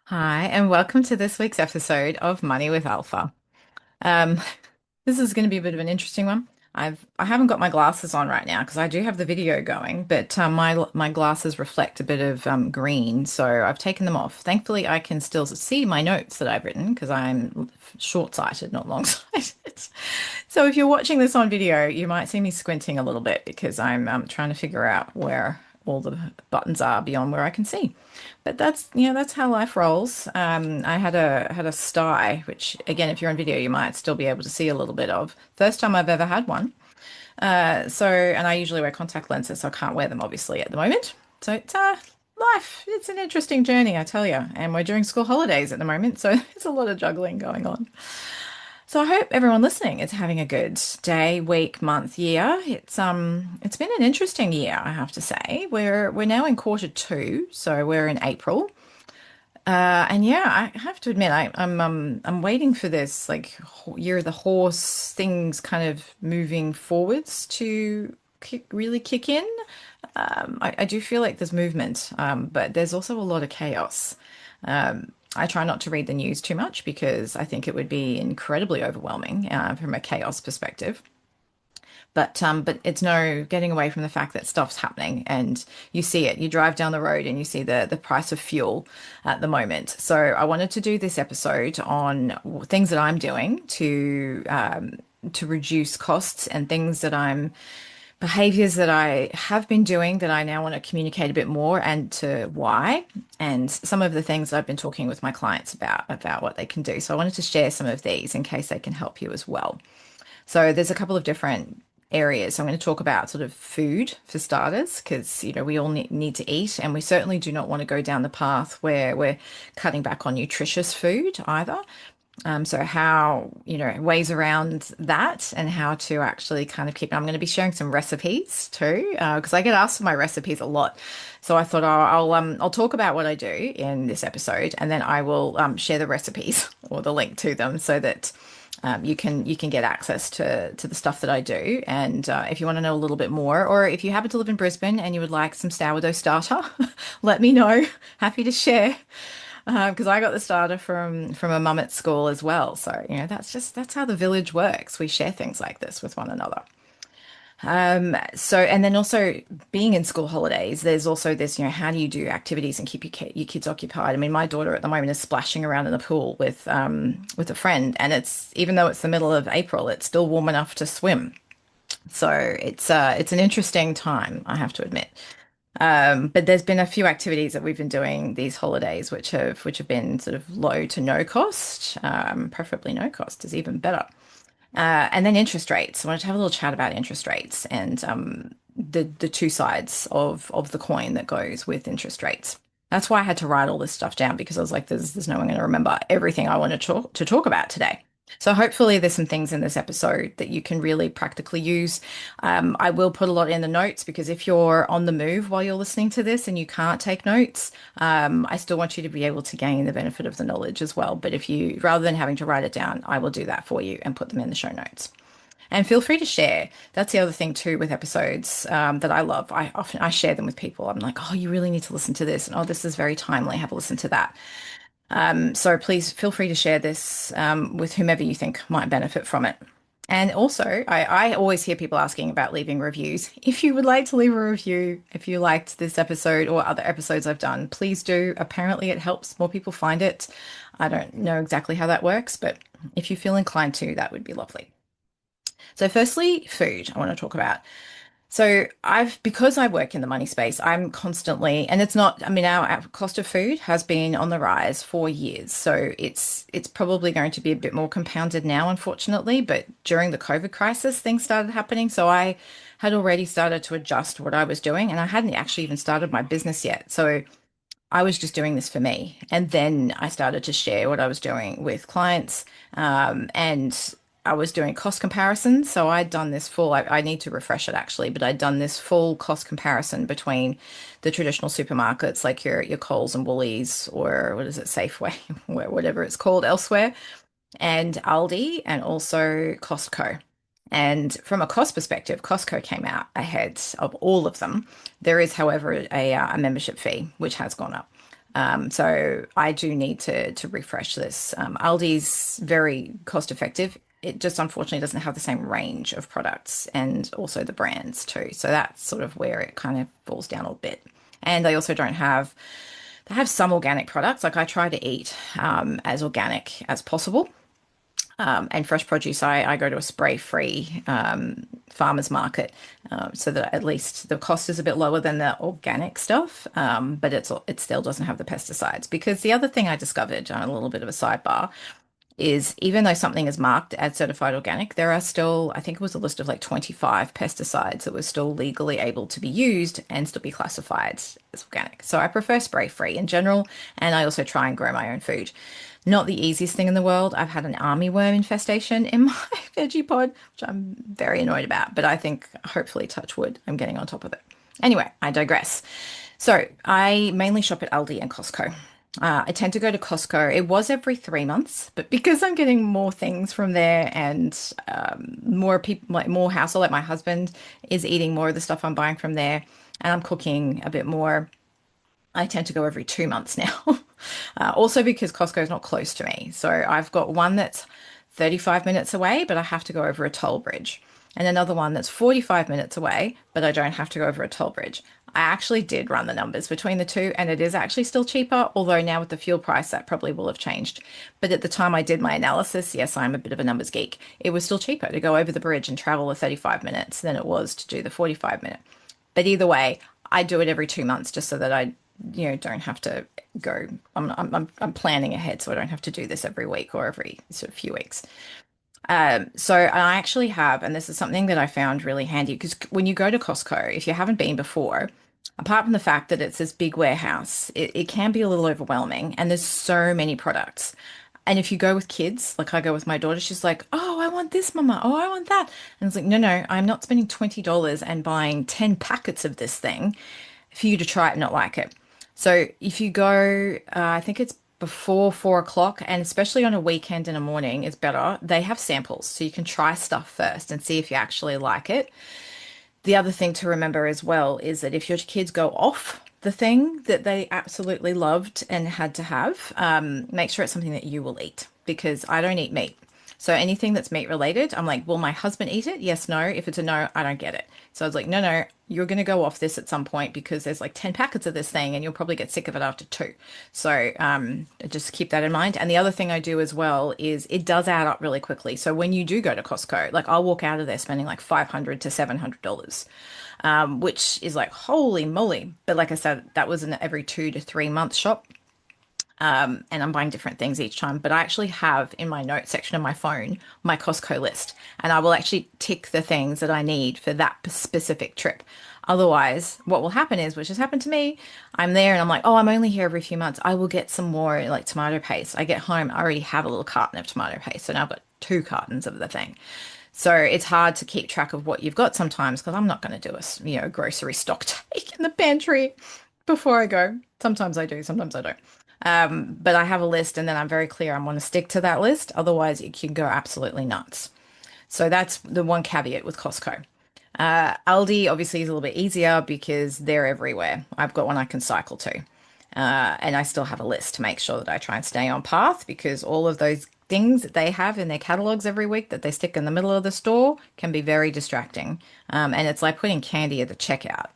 Hi, and welcome to this week's episode of Money with Alpha. Um, this is going to be a bit of an interesting one. I haven't got my glasses on right now because I do have the video going, but my glasses reflect a bit of green, so I've taken them off. Thankfully, I can still see my notes that I've written because I'm short-sighted, not long-sighted. So if you're watching this on video, you might see me squinting a little bit because I'm trying to figure out where all the buttons are beyond where I can see. But that's how life rolls. I had a sty, which again, if you're on video, you might still be able to see a little bit of. First time I've ever had one. And I usually wear contact lenses, so I can't wear them obviously at the moment. So it's life. It's an interesting journey, I tell you. And we're during school holidays at the moment, so there's a lot of juggling going on. So I hope everyone listening is having a good day, week, month, year. It's been an interesting year, I have to say. We're now in quarter two, so we're in April. And yeah, I have to admit, I'm waiting for this like year of the horse things kind of moving forwards to really kick in. I do feel like there's movement, but there's also a lot of chaos. I try not to read the news too much because I think it would be incredibly overwhelming from a chaos perspective. But it's no getting away from the fact that stuff's happening and you see it. You drive down the road and you see the price of fuel at the moment. So I wanted to do this episode on things that I'm doing to reduce costs and things that I'm behaviors that I have been doing that I now want to communicate a bit more and to why, and some of the things I've been talking with my clients about what they can do. So I wanted to share some of these in case they can help you as well. So there's a couple of different areas. I'm going to talk about sort of food for starters, because we all need to eat, and we certainly do not want to go down the path where we're cutting back on nutritious food either. So how, ways around that and how to actually kind of keep. I'm going to be sharing some recipes too, because I get asked for my recipes a lot. So I thought I'll talk about what I do in this episode, and then I will share the recipes or the link to them so that you can get access to the stuff that I do. And if you want to know a little bit more, or if you happen to live in Brisbane and you would like some sourdough starter, let me know. Happy to share because I got the starter from a mum at school as well. So that's how the village works. We share things like this with one another. So and then also being in school holidays, there's also this, how do you do activities and keep your kids occupied? I mean, my daughter at the moment is splashing around in the pool with a friend, and it's even though it's the middle of April, it's still warm enough to swim. So it's an interesting time, I have to admit. But there's been a few activities that we've been doing these holidays which have been sort of low to no cost, preferably no cost is even better. And then interest rates. I wanted to have a little chat about interest rates and the two sides of the coin that goes with interest rates. That's why I had to write all this stuff down because I was like, there's no one going to remember everything I want to talk about today. So hopefully there's some things in this episode that you can really practically use. I will put a lot in the notes because if you're on the move while you're listening to this and you can't take notes, I still want you to be able to gain the benefit of the knowledge as well. But if you, rather than having to write it down, I will do that for you and put them in the show notes. And feel free to share. That's the other thing too with episodes that I love. I share them with people. I'm like, oh, you really need to listen to this, and oh, this is very timely. Have a listen to that. So please feel free to share this with whomever you think might benefit from it. And also, I always hear people asking about leaving reviews. If you would like to leave a review, if you liked this episode or other episodes I've done, please do. Apparently, it helps more people find it. I don't know exactly how that works, but if you feel inclined to, that would be lovely. So, firstly, food I want to talk about. So because I work in the money space, I'm constantly, and it's not, I mean, our cost of food has been on the rise for years. So it's probably going to be a bit more compounded now, unfortunately. But during the COVID crisis, things started happening. So I had already started to adjust what I was doing, and I hadn't actually even started my business yet. So I was just doing this for me. And then I started to share what I was doing with clients. And I was doing cost comparisons. So I'd done this full, I need to refresh it actually, but I'd done this full cost comparison between the traditional supermarkets like your Coles and Woolies, or what is it, Safeway, whatever it's called elsewhere, and Aldi, and also Costco. And from a cost perspective, Costco came out ahead of all of them. There is, however, a membership fee, which has gone up. So I do need to refresh this. Aldi's very cost effective. It just unfortunately doesn't have the same range of products and also the brands too. So that's sort of where it kind of falls down a bit. And they also don't have, they have some organic products. Like I try to eat as organic as possible. And fresh produce, I go to a spray-free farmer's market so that at least the cost is a bit lower than the organic stuff, but it still doesn't have the pesticides. Because the other thing I discovered, on a little bit of a sidebar, is even though something is marked as certified organic, there are still, I think it was a list of like 25 pesticides that were still legally able to be used and still be classified as organic. So I prefer spray free in general, and I also try and grow my own food. Not the easiest thing in the world. I've had an armyworm infestation in my veggie pod, which I'm very annoyed about, but I think hopefully, touch wood, I'm getting on top of it. Anyway, I digress. So I mainly shop at Aldi and Costco. I tend to go to Costco. It was every 3 months, but because I'm getting more things from there and more people, like more household, like my husband is eating more of the stuff I'm buying from there, and I'm cooking a bit more. I tend to go every 2 months now. Also because Costco is not close to me. So I've got one that's 35 minutes away, but I have to go over a toll bridge. And another one that's 45 minutes away, but I don't have to go over a toll bridge. I actually did run the numbers between the two, and it is actually still cheaper, although now with the fuel price, that probably will have changed. But at the time I did my analysis, yes, I'm a bit of a numbers geek. It was still cheaper to go over the bridge and travel the 35 minutes than it was to do the 45-minute. But either way, I do it every 2 months just so that I, don't have to go. I'm planning ahead so I don't have to do this every week or every sort of few weeks. So I actually have, and this is something that I found really handy because when you go to Costco, if you haven't been before, apart from the fact that it's this big warehouse, it can be a little overwhelming and there's so many products. And if you go with kids, like I go with my daughter, she's like, "Oh, I want this, Mama. Oh, I want that." And it's like, no, no, I'm not spending $20 and buying 10 packets of this thing for you to try it and not like it. So if you go, I think it's before 4 o'clock, and especially on a weekend in the morning is better. They have samples, so you can try stuff first and see if you actually like it. The other thing to remember as well is that if your kids go off the thing that they absolutely loved and had to have, make sure it's something that you will eat because I don't eat meat. So anything that's meat related, I'm like, will my husband eat it? Yes, no. If it's a no, I don't get it. So I was like, no, no, you're going to go off this at some point because there's like 10 packets of this thing and you'll probably get sick of it after two. So just keep that in mind. And the other thing I do as well is it does add up really quickly. So when you do go to Costco, like I'll walk out of there spending like $500 to $700, which is like, holy moly. But like I said, that was an every 2 to 3 month shop. And I'm buying different things each time. But I actually have in my notes section of my phone my Costco list, and I will actually tick the things that I need for that specific trip. Otherwise, what will happen is, which has happened to me, I'm there and I'm like, oh, I'm only here every few months. I will get some more like tomato paste. I get home, I already have a little carton of tomato paste. So now I've got 2 cartons of the thing. So it's hard to keep track of what you've got sometimes because I'm not going to do a grocery stock take in the pantry before I go. Sometimes I do, sometimes I don't. But I have a list and then I'm very clear I want to stick to that list. Otherwise, it can go absolutely nuts. So that's the one caveat with Costco. Aldi obviously is a little bit easier because they're everywhere. I've got one I can cycle to. And I still have a list to make sure that I try and stay on path because all of those things that they have in their catalogs every week that they stick in the middle of the store can be very distracting. And it's like putting candy at the checkout.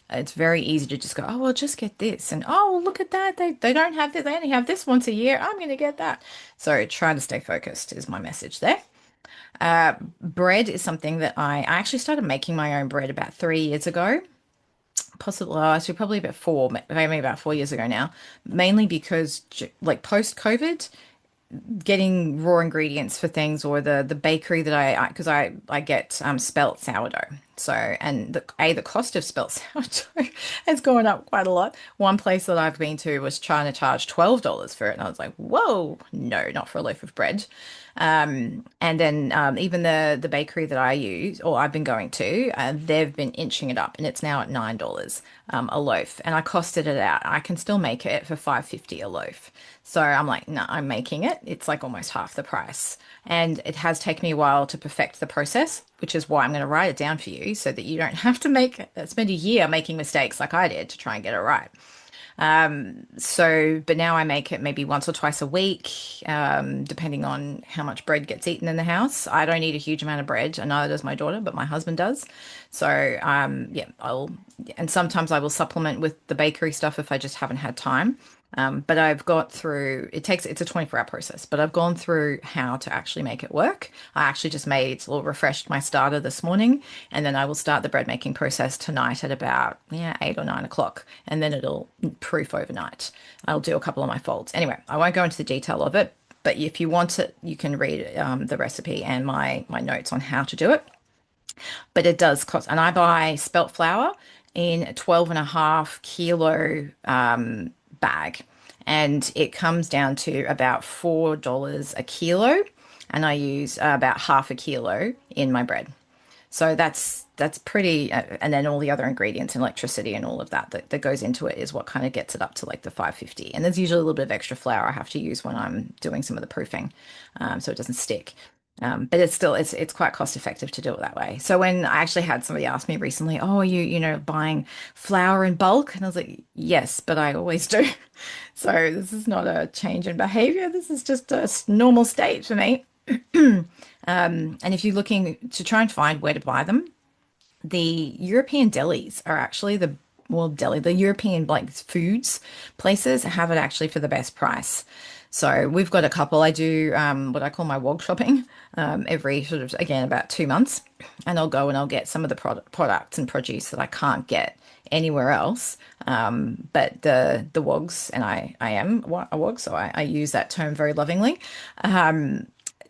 It's very easy to just go, oh, well, just get this. And oh, look at that. They don't have this. They only have this once a year. I'm going to get that. So try to stay focused is my message there. Bread is something that I actually started making my own bread about 3 years ago. Possibly, actually, probably about four, maybe about 4 years ago now. Mainly because, like, post COVID, getting raw ingredients for things or the bakery that because I get spelt sourdough. So and the cost of spelt sourdough has gone up quite a lot. One place that I've been to was trying to charge $12 for it, and I was like, whoa, no, not for a loaf of bread. And then even the bakery that I use or I've been going to, they've been inching it up, and it's now at $9 a loaf. And I costed it out. I can still make it for 5.50 a loaf. So I'm like, no, I'm making it. It's like almost half the price. And it has taken me a while to perfect the process, which is why I'm going to write it down for you so that you don't have to spend a year making mistakes like I did to try and get it right. But now I make it maybe once or twice a week, depending on how much bread gets eaten in the house. I don't eat a huge amount of bread, and neither does my daughter, but my husband does. So, yeah, and sometimes I will supplement with the bakery stuff if I just haven't had time. But I've got through, it's a 24-hour process, but I've gone through how to actually make it work. I actually just made or refreshed my starter this morning, and then I will start the bread making process tonight at about, yeah, 8 or 9 o'clock, and then it'll proof overnight. I'll do a couple of my folds. Anyway, I won't go into the detail of it, but if you want it, you can read the recipe and my notes on how to do it. But it does cost, and I buy spelt flour in a 12.5 kilo bag, and it comes down to about $4 a kilo, and I use about half a kilo in my bread. So that's pretty, and then all the other ingredients and electricity and all of that goes into it is what kind of gets it up to like the 550. And there's usually a little bit of extra flour I have to use when I'm doing some of the proofing, so it doesn't stick. But it's quite cost effective to do it that way. So when I actually had somebody ask me recently, "Oh, are you buying flour in bulk?" And I was like, "Yes, but I always do." So this is not a change in behavior. This is just a normal state for me. And if you're looking to try and find where to buy them, the European delis are actually the European like foods places have it actually for the best price. So we've got a couple. I do what I call my wog shopping every sort of, again, about 2 months. And I'll go and I'll get some of the products and produce that I can't get anywhere else. But the wogs, and I am a wog, so I use that term very lovingly.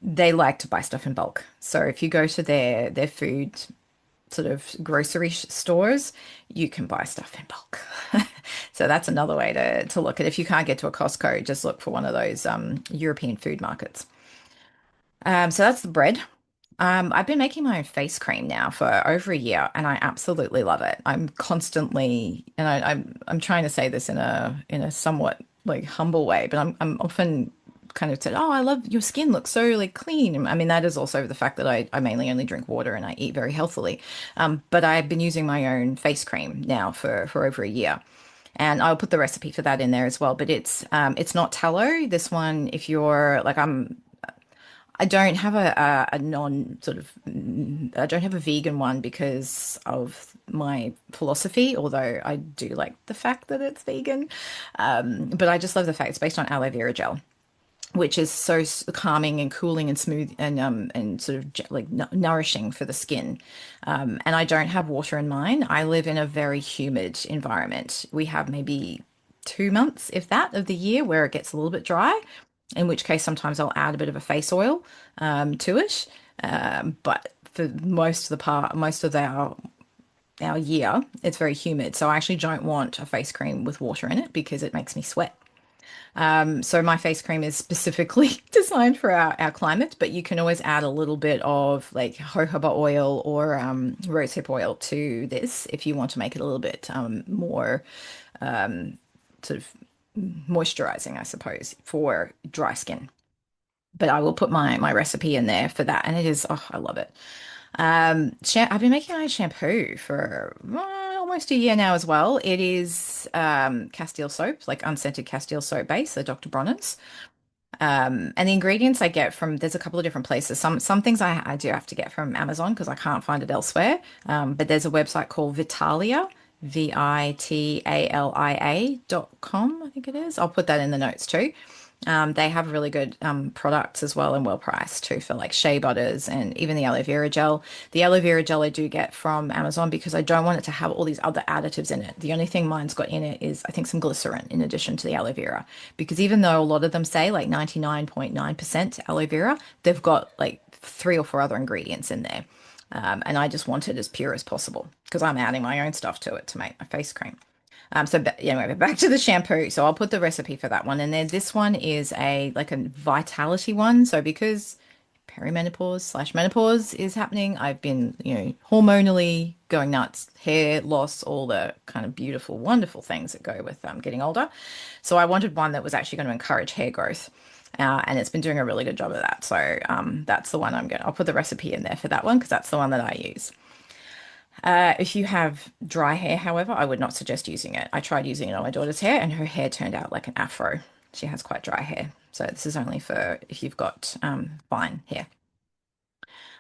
They like to buy stuff in bulk. So if you go to their food sort of grocery stores, you can buy stuff in bulk. So that's another way to look at it. If you can't get to a Costco, just look for one of those European food markets. So that's the bread. I've been making my own face cream now for over a year, and I absolutely love it. I'm constantly, and I'm trying to say this in a somewhat like humble way, but I'm often kind of said, "Oh, I love your skin looks so like clean." I mean, that is also the fact that I mainly only drink water and I eat very healthily. But I've been using my own face cream now for over a year. And I'll put the recipe for that in there as well. But it's not tallow. This one, if you're like I don't have a non sort of, I don't have a vegan one because of my philosophy, although I do like the fact that it's vegan. But I just love the fact it's based on aloe vera gel, which is so calming and cooling and smooth and sort of like nourishing for the skin. And I don't have water in mine. I live in a very humid environment. We have maybe 2 months, if that, of the year where it gets a little bit dry, in which case sometimes I'll add a bit of a face oil to it. But for most of our year, it's very humid. So I actually don't want a face cream with water in it because it makes me sweat. So my face cream is specifically designed for our climate, but you can always add a little bit of like jojoba oil or rosehip oil to this if you want to make it a little bit more sort of moisturizing, I suppose, for dry skin. But I will put my recipe in there for that, and it is, oh, I love it. I've been making my shampoo for almost a year now as well. It is Castile soap, like unscented Castile soap base, the Dr. Bronner's. And the ingredients I get from, there's a couple of different places. Some things I do have to get from Amazon because I can't find it elsewhere. But there's a website called Vitalia, Vitalia.com, I think it is. I'll put that in the notes too. They have really good products as well and well priced too for like shea butters and even the aloe vera gel. The aloe vera gel I do get from Amazon because I don't want it to have all these other additives in it. The only thing mine's got in it is I think some glycerin in addition to the aloe vera. Because even though a lot of them say like 99.9% aloe vera, they've got like three or four other ingredients in there. And I just want it as pure as possible because I'm adding my own stuff to it to make my face cream. Anyway, back to the shampoo. So I'll put the recipe for that one. And then this one is a like a vitality one. So because perimenopause/menopause is happening, I've been, hormonally going nuts, hair loss, all the kind of beautiful, wonderful things that go with getting older. So I wanted one that was actually going to encourage hair growth. And it's been doing a really good job of that. So that's the one I'll put the recipe in there for that one because that's the one that I use. If you have dry hair, however, I would not suggest using it. I tried using it on my daughter's hair and her hair turned out like an afro. She has quite dry hair. So this is only for if you've got fine hair.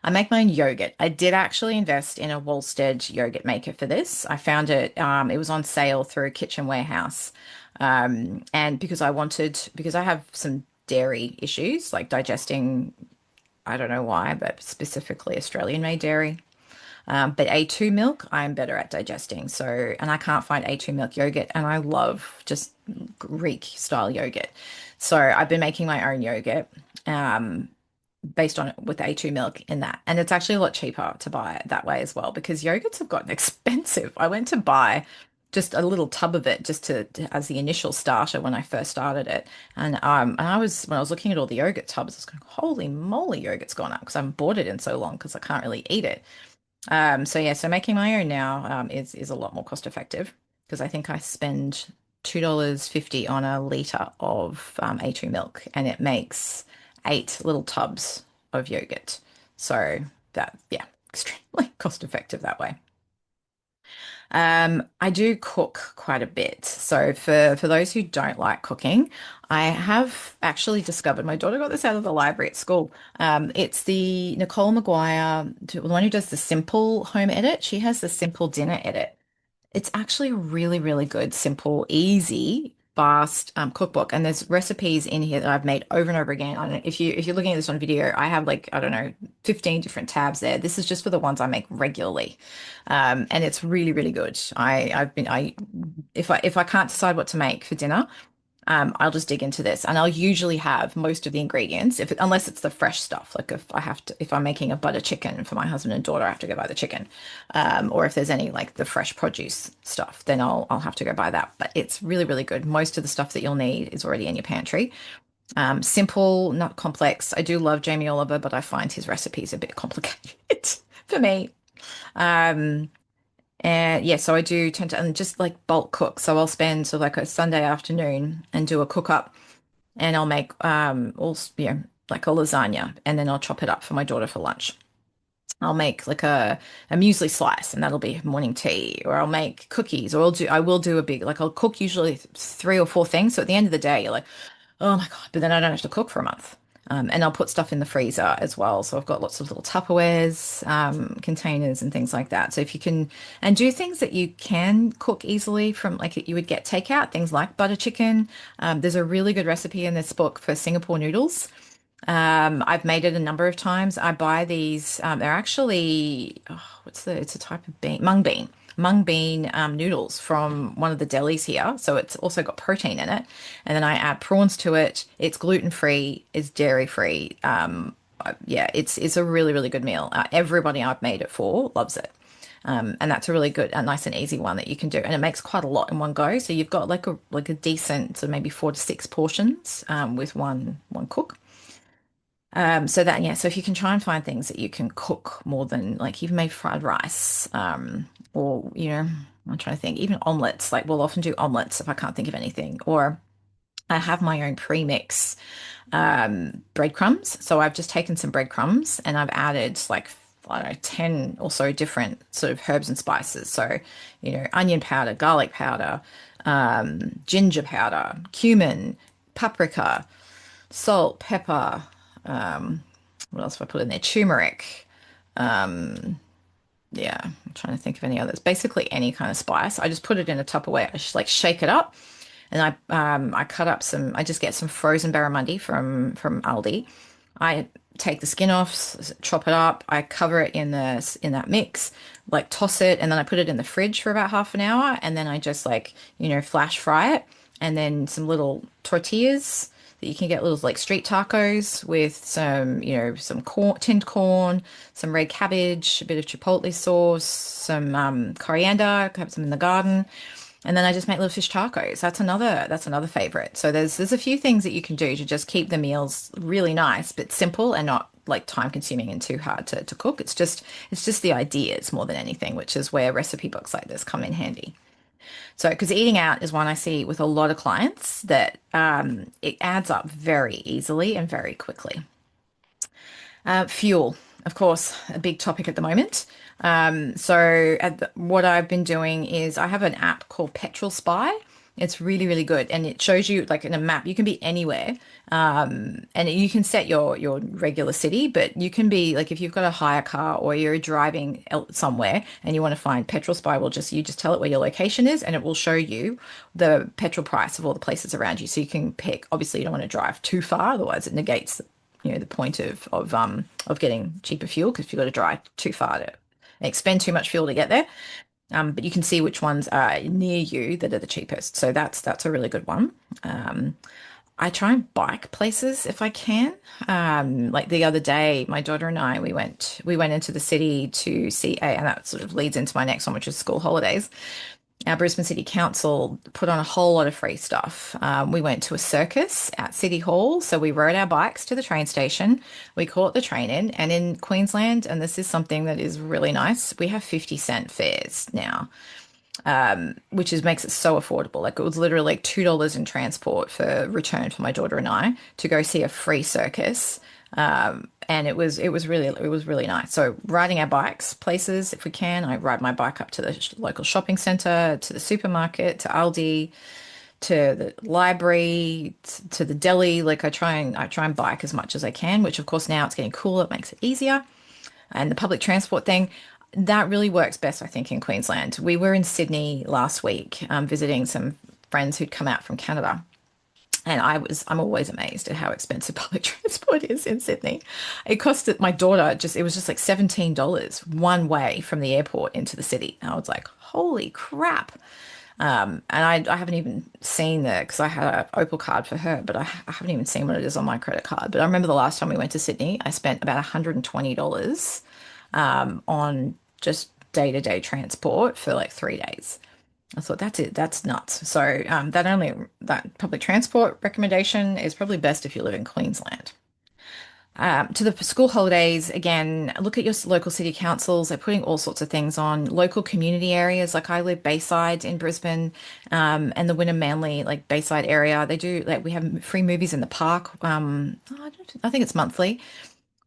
I make my own yogurt. I did actually invest in a Woolstead yogurt maker for this. I found it, it was on sale through Kitchen Warehouse. And because I have some dairy issues, like digesting, I don't know why, but specifically Australian made dairy. But A2 milk, I'm better at digesting. So, and I can't find A2 milk yogurt, and I love just Greek style yogurt. So I've been making my own yogurt. Um, Based on it with A2 milk in that. And it's actually a lot cheaper to buy it that way as well because yogurts have gotten expensive. I went to buy just a little tub of it just as the initial starter when I first started it. And I was when I was looking at all the yogurt tubs, I was going, holy moly, yogurt's gone up because I haven't bought it in so long because I can't really eat it. So yeah, so making my own now is a lot more cost effective because I think I spend $2.50 on a liter of A2 milk and it makes 8 little tubs of yogurt. So that, yeah, extremely cost effective that way. I do cook quite a bit. So for those who don't like cooking, I have actually discovered my daughter got this out of the library at school. It's the Nicole Maguire, the one who does the simple home edit. She has the simple dinner edit. It's actually a really, really good, simple, easy, fast cookbook. And there's recipes in here that I've made over and over again. I don't, if you're looking at this on video, I have like, I don't know, 15 different tabs there. This is just for the ones I make regularly. And it's really, really good. I've been I if I can't decide what to make for dinner, I'll just dig into this, and I'll usually have most of the ingredients, unless it's the fresh stuff. Like if I'm making a butter chicken for my husband and daughter, I have to go buy the chicken, or if there's any like the fresh produce stuff, then I'll have to go buy that. But it's really, really good. Most of the stuff that you'll need is already in your pantry. Simple, not complex. I do love Jamie Oliver, but I find his recipes a bit complicated for me. Um, and yeah, so I do tend to and just like bulk cook. So I'll spend sort of like a Sunday afternoon and do a cook up and I'll make all like a lasagna and then I'll chop it up for my daughter for lunch. I'll make like a muesli slice and that'll be morning tea, or I'll make cookies, or I will do a big like I'll cook usually 3 or 4 things. So at the end of the day, you're like, oh my God, but then I don't have to cook for a month. And I'll put stuff in the freezer as well. So I've got lots of little Tupperwares, containers and things like that. So if you can, and do things that you can cook easily from like you would get takeout, things like butter chicken. There's a really good recipe in this book for Singapore noodles. I've made it a number of times. I buy these. They're actually, it's a type of bean, mung bean noodles from one of the delis here. So it's also got protein in it. And then I add prawns to it. It's gluten free, it's dairy free. Yeah, it's a really, really good meal. Everybody I've made it for loves it. And that's a really good, a nice and easy one that you can do. And it makes quite a lot in one go. So you've got like a decent, so maybe 4 to 6 portions with one cook. So that, yeah, so if you can try and find things that you can cook more than like you've made fried rice, or, I'm trying to think, even omelets, like we'll often do omelets if I can't think of anything, or I have my own premix breadcrumbs. So I've just taken some breadcrumbs and I've added like, I don't know, 10 or so different sort of herbs and spices. So, onion powder, garlic powder, ginger powder, cumin, paprika, salt, pepper, what else have I put in there? Turmeric. Yeah, I'm trying to think of any others. Basically, any kind of spice. I just put it in a Tupperware. I just like shake it up, and I cut up some. I just get some frozen barramundi from Aldi. I take the skin off, chop it up. I cover it in that mix, like toss it, and then I put it in the fridge for about half an hour, and then I just like flash fry it, and then some little tortillas that you can get little like street tacos with some corn, tinned corn, some red cabbage, a bit of chipotle sauce, some coriander. I have some in the garden, and then I just make little fish tacos. That's another favorite. So there's a few things that you can do to just keep the meals really nice, but simple and not like time consuming and too hard to cook. It's just the ideas more than anything, which is where recipe books like this come in handy. So, because eating out is one I see with a lot of clients that it adds up very easily and very quickly. Fuel, of course, a big topic at the moment. So what I've been doing is I have an app called Petrol Spy. It's really, really good, and it shows you like in a map. You can be anywhere, and you can set your regular city, but you can be like if you've got a hire car or you're driving somewhere and you want to find Petrol Spy, will just you just tell it where your location is, and it will show you the petrol price of all the places around you. So you can pick. Obviously, you don't want to drive too far, otherwise it negates the point of getting cheaper fuel because you've got to drive too far to expend too much fuel to get there. But you can see which ones are near you that are the cheapest. So that's a really good one. Um, I try and bike places if I can. Like the other day, my daughter and I we went into the city to see and that sort of leads into my next one, which is school holidays. Our Brisbane City Council put on a whole lot of free stuff. We went to a circus at City Hall. So we rode our bikes to the train station. We caught the train in. And in Queensland, and this is something that is really nice, we have 50-cent fares now, which makes it so affordable. Like it was literally like $2 in transport for return for my daughter and I to go see a free circus. And it was really nice. So riding our bikes places if we can. I ride my bike up to the local shopping centre, to the supermarket, to Aldi, to the library, to the deli. Like I try and bike as much as I can, which of course now it's getting cooler, it makes it easier. And the public transport thing, that really works best, I think, in Queensland. We were in Sydney last week, visiting some friends who'd come out from Canada. And I'm always amazed at how expensive public transport is in Sydney. It costed my daughter it was just like $17 one way from the airport into the city. And I was like, holy crap. And I haven't even seen because I had an Opal card for her, but I haven't even seen what it is on my credit card. But I remember the last time we went to Sydney, I spent about $120 on just day-to-day transport for like 3 days. I thought that's it. That's nuts. So that public transport recommendation is probably best if you live in Queensland. To the school holidays, again, look at your local city councils. They're putting all sorts of things on local community areas. Like I live Bayside in Brisbane, and the Wynnum Manly like Bayside area. They do like we have free movies in the park. I think it's monthly.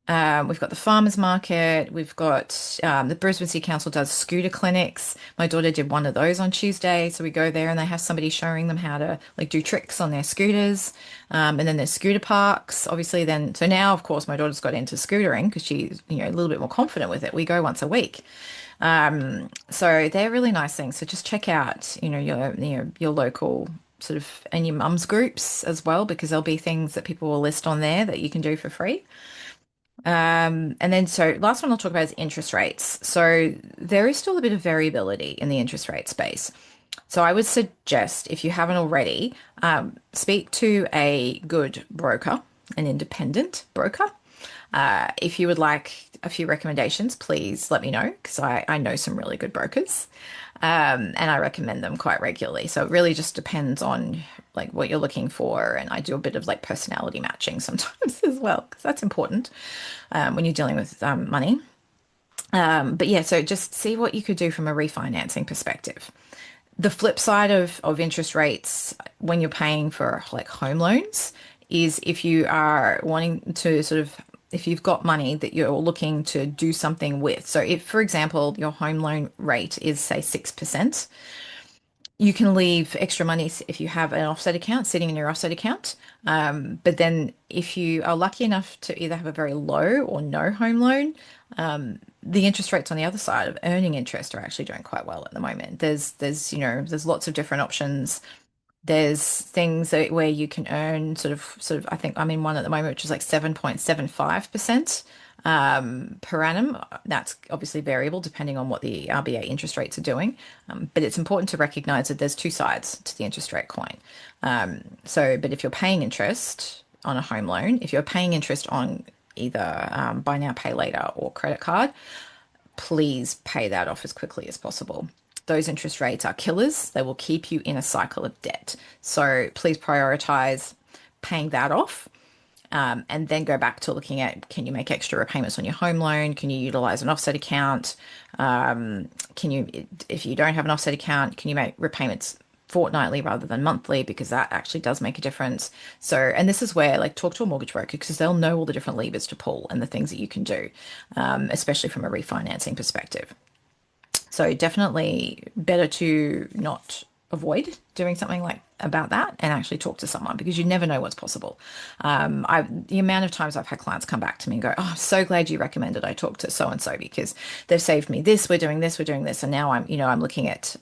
We've got the farmers market. We've got the Brisbane City Council does scooter clinics. My daughter did one of those on Tuesday. So we go there and they have somebody showing them how to like do tricks on their scooters. And then there's scooter parks. Obviously, so now, of course, my daughter's got into scootering because she's a little bit more confident with it. We go once a week. So they're really nice things. So just check out, your local sort of and your mum's groups as well because there'll be things that people will list on there that you can do for free. And then so last one I'll talk about is interest rates. So there is still a bit of variability in the interest rate space. So I would suggest if you haven't already, speak to a good broker, an independent broker. If you would like a few recommendations, please let me know because I know some really good brokers. And I recommend them quite regularly. So it really just depends on like what you're looking for. And I do a bit of like personality matching sometimes as well, because that's important when you're dealing with money. But yeah, so just see what you could do from a refinancing perspective. The flip side of interest rates when you're paying for like home loans is if you are wanting to if you've got money that you're looking to do something with. So if, for example, your home loan rate is say 6%, you can leave extra money if you have an offset account sitting in your offset account. But then if you are lucky enough to either have a very low or no home loan, the interest rates on the other side of earning interest are actually doing quite well at the moment. There's lots of different options. There's things where you can earn sort of, I think I'm in one at the moment, which is like 7.75% per annum. That's obviously variable depending on what the RBA interest rates are doing. But it's important to recognize that there's two sides to the interest rate coin. But if you're paying interest on a home loan, if you're paying interest on either buy now, pay later or credit card, please pay that off as quickly as possible. Those interest rates are killers. They will keep you in a cycle of debt. So please prioritize paying that off, and then go back to looking at can you make extra repayments on your home loan? Can you utilize an offset account? If you don't have an offset account, can you make repayments fortnightly rather than monthly because that actually does make a difference. So, and this is where like talk to a mortgage broker because they'll know all the different levers to pull and the things that you can do, especially from a refinancing perspective. So definitely better to not avoid doing something like about that and actually talk to someone because you never know what's possible. The amount of times I've had clients come back to me and go, "Oh, I'm so glad you recommended I talk to so and so because they've saved me this. We're doing this, and now I'm looking at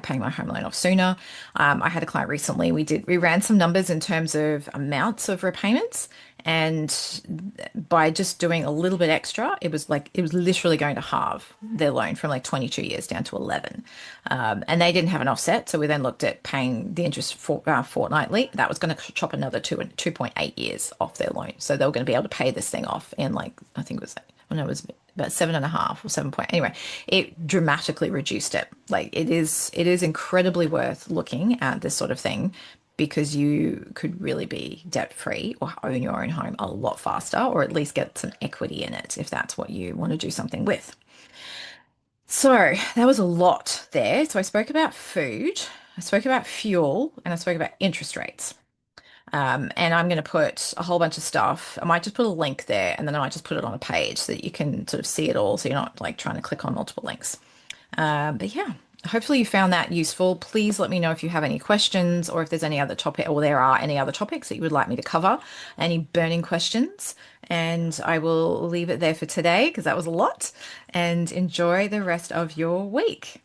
paying my home loan off sooner." I had a client recently. We ran some numbers in terms of amounts of repayments, and by just doing a little bit extra, it was literally going to halve their loan from like 22 years down to 11. And they didn't have an offset, so we then looked at paying the interest fortnightly. That was going to chop another 2.8 years off their loan, so they were going to be able to pay this thing off in like I think it was well, no, it was about 7.5 or 7 point. Anyway, it dramatically reduced it. Like it is incredibly worth looking at this sort of thing because you could really be debt free or own your own home a lot faster, or at least get some equity in it if that's what you want to do something with. So that was a lot there. So I spoke about food, I spoke about fuel, and I spoke about interest rates. And I'm going to put a whole bunch of stuff. I might just put a link there and then I might just put it on a page so that you can sort of see it all. So you're not like trying to click on multiple links. But yeah, hopefully you found that useful. Please let me know if you have any questions or if there's any other topic or there are any other topics that you would like me to cover, any burning questions. And I will leave it there for today because that was a lot and enjoy the rest of your week.